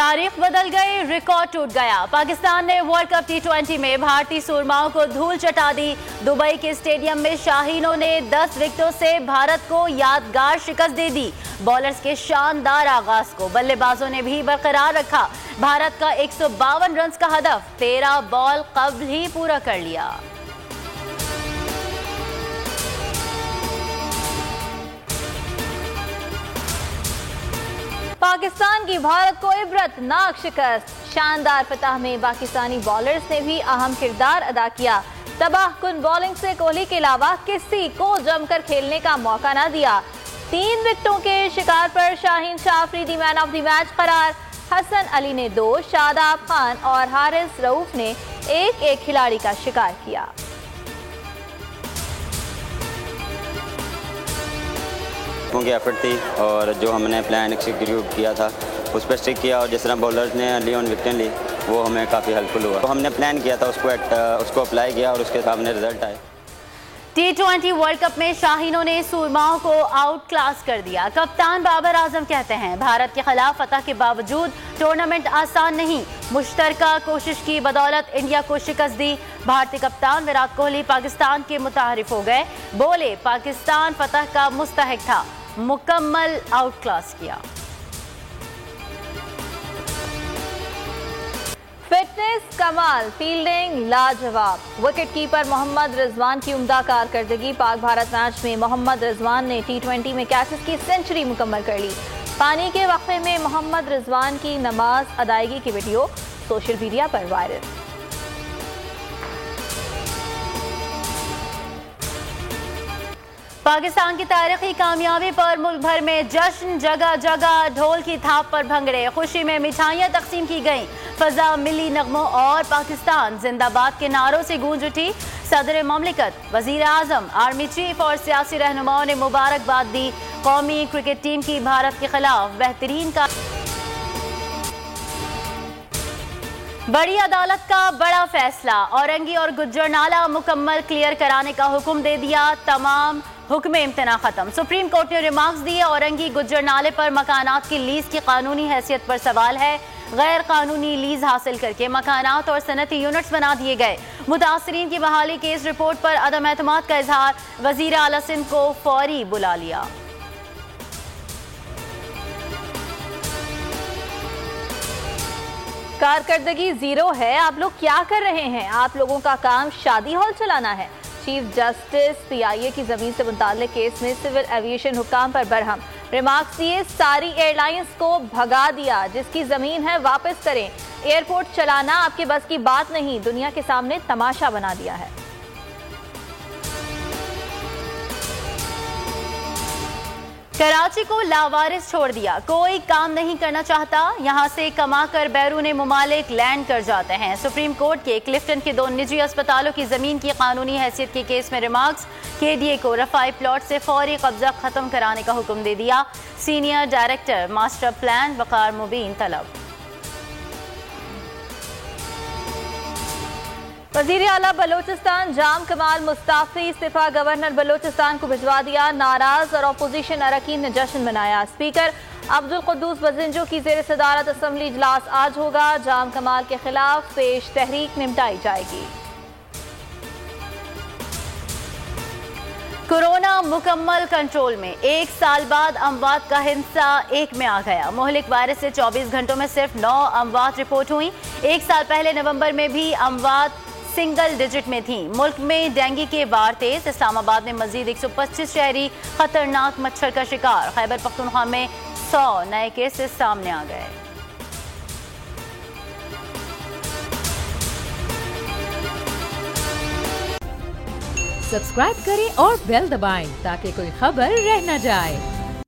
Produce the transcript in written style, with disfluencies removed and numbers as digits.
तारीख बदल गई, रिकॉर्ड टूट गया। पाकिस्तान ने वर्ल्ड कप T20 में भारतीय सूरमाओं को धूल चटा दी। दुबई के स्टेडियम में शाहीनों ने 10 विकेटों से भारत को यादगार शिकस्त दे दी। बॉलर्स के शानदार आगाज को बल्लेबाजों ने भी बरकरार रखा। भारत का 152 रन का हदफ 13 बॉल कबल ही पूरा कर लिया। पाकिस्तान की भारत को इबरतनाक शिकस्त। शानदार फतह में पाकिस्तानी बॉलर्स ने भी अहम किरदार अदा किया। तबाहकुन बॉलिंग से कोहली के अलावा किसी को जमकर खेलने का मौका न दिया। 3 विकेटों के शिकार पर Shaheen Shah Afridi man of the match करार। हसन अली ने 2, शादाब खान और हारिस रऊफ ने एक खिलाड़ी का शिकार किया। की एफर्ट थी और जो हमने प्लान एक्सिक्यूट किया था उस पर स्टिक किया और जिस तरह बॉलर्स ने अर्ली ऑन विकेट ली वो हमें काफ़ी हेल्पफुल हुआ। तो हमने प्लान किया था उसको अप्लाई किया और उसके सामने रिजल्ट आए। T20 वर्ल्ड कप में शाहीनों ने सूरमाओं को आउट क्लास कर दिया। कप्तान बाबर आजम कहते हैं भारत के खिलाफ फतह के बावजूद टूर्नामेंट आसान नहीं। मुश्तरका कोशिश की बदौलत इंडिया को शिकस्त दी। भारतीय कप्तान विराट कोहली पाकिस्तान के मुतारिफ हो गए। बोले पाकिस्तान फतह का मुस्तहिक था, मुकम्मल आउट क्लास किया। फिटनेस कमाल, फील्डिंग लाजवाब। विकेट कीपर मोहम्मद रिजवान की उम्दा कारकर्दगी। पाक भारत मैच में मोहम्मद रिजवान ने T20 में कैचेस की सेंचुरी मुकम्मल कर ली। पानी के वक्फे में मोहम्मद रिजवान की नमाज अदायगी की वीडियो सोशल मीडिया पर वायरल। पाकिस्तान की तारीखी कामयाबी पर मुल्क भर में जश्न, जगह जगह ढोल की थाप पर भंगड़े। खुशी में मिठाइयां तकसीम की गईं। फजा मिली नगमों और पाकिस्तान जिंदाबाद के नारों से गूंज उठी। सदर ममलिकत, वजीर आजम, आर्मी चीफ और सियासी रहनुमाओं ने मुबारकबाद दी। कौमी क्रिकेट टीम की भारत के खिलाफ बेहतरीन का बड़ी अदालत का बड़ा फैसला। औरंगी और गुज्जर नाला मुकम्मल क्लियर कराने का हुक्म दे दिया। तमाम हुक्म इम्तना खत्म। सुप्रीम कोर्ट ने रिमार्क्स दिए। औरंगी गुज्जर नाले पर मकानात की लीज की कानूनी हैसियत पर सवाल है। गैर कानूनी लीज हासिल करके मकानात और सनती यूनिट्स बना दिए गए। मुतासरीन की बहाली केस रिपोर्ट पर अदम एतमाद का इजहार। वजीर आला सिंध को फौरी बुला लिया। कारकर्दगी जीरो है। आप लोग क्या कर रहे हैं? आप लोगों का काम शादी हॉल चलाना है। चीफ जस्टिस PIA की जमीन से मुताल्लिक केस में सिविल एविएशन हुक्काम पर बरहम। रिमार्क्स दिए, सारी एयरलाइंस को भगा दिया। जिसकी जमीन है वापस करें। एयरपोर्ट चलाना आपके बस की बात नहीं, दुनिया के सामने तमाशा बना दिया है। कराची को लावारिस छोड़ दिया। कोई काम नहीं करना चाहता। यहां से कमाकर बैरून मुमालिक लैंड कर जाते हैं। सुप्रीम कोर्ट के क्लिफ्टन के 2 निजी अस्पतालों की जमीन की कानूनी हैसियत के केस में रिमार्क्स। KDA को रफाई प्लॉट से फौरी कब्जा खत्म कराने का हुक्म दे दिया। सीनियर डायरेक्टर मास्टर प्लान वकार मुबीन तलब। वजीर आला बलोचिस्तान जाम कमाल मुस्ताफी इस्तीफा गवर्नर बलोचिस्तान को भिजवा दिया। नाराज और अपोजिशन अरकान ने जश्न मनाया। स्पीकर अब्दुल कुद्दूस बजिंजो की जेर सदारत असम्बली इजलास आज होगा। जाम कमाल के खिलाफ पेश तहरीक निपटाई जाएगी। कोरोना मुकम्मल कंट्रोल में। 1 साल बाद अमवात का हिस्सा 1 में आ गया। मोहलिक वायरस से 24 घंटों में सिर्फ 9 अमवात रिपोर्ट हुई। 1 साल पहले नवंबर में भी अमवात सिंगल डिजिट में थी। मुल्क में डेंगू के वार तेज। इस्लामाबाद में मजीद 125 शहरी खतरनाक मच्छर का शिकार। खैबर पख्तूनख्वा में 100 नए केसेस सामने आ गए। सब्सक्राइब करें और बेल दबाएं ताकि कोई खबर रह न जाए।